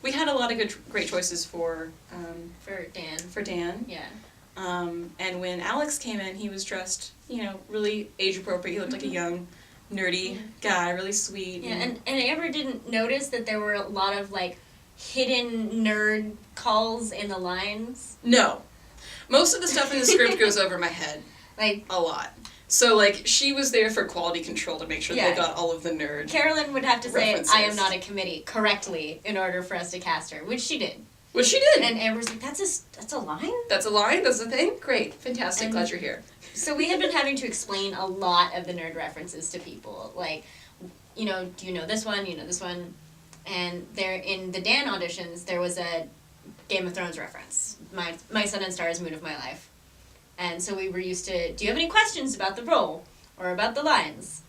we had a lot of great choices for Dan. For Dan. Yeah. And when Alex came in, he was dressed, really age appropriate. He looked like a young, nerdy guy, really sweet. Yeah, and Amber didn't notice that there were a lot of, like, hidden nerd calls in the lines. No. Most of the stuff in the script goes over my head. Like, a lot. So, like, she was there for quality control to make sure they got all of the nerd Carolyn would have to references. say, I am not a committee, correctly, in order for us to cast her, which she did. Which she did. And Amber's like, that's a line? That's a line? That's a thing? Great. Fantastic. Glad you're here. So we had been having to explain a lot of the nerd references to people. Like, do you know this one? You know this one? And there, in the Dan auditions, there was a Game of Thrones reference. My Sun and Stars, Moon of My Life. And so we were used to, do you have any questions about the role? Or about the lines?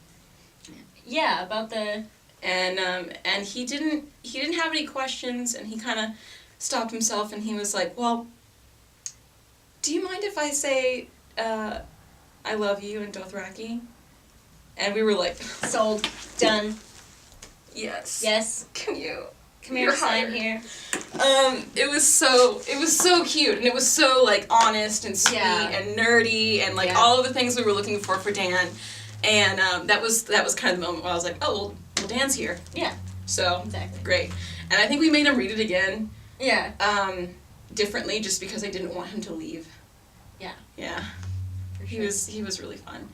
Yeah, about the... And he didn't have any questions, and he kind of stopped himself, and he was like, well, do you mind if I say, I love you in Dothraki? And we were like... Sold. Done. Yes. Yes. Come here, sign here. It was so cute, and it was so, like, honest and sweet and nerdy, and, like, all of the things we were looking for Dan. And that was kind of the moment where I was like, oh, well Dan's here. Yeah. So, exactly. Great. And I think we made him read it again. Yeah. Differently, just because I didn't want him to leave. Yeah. Yeah. For sure. He was really fun.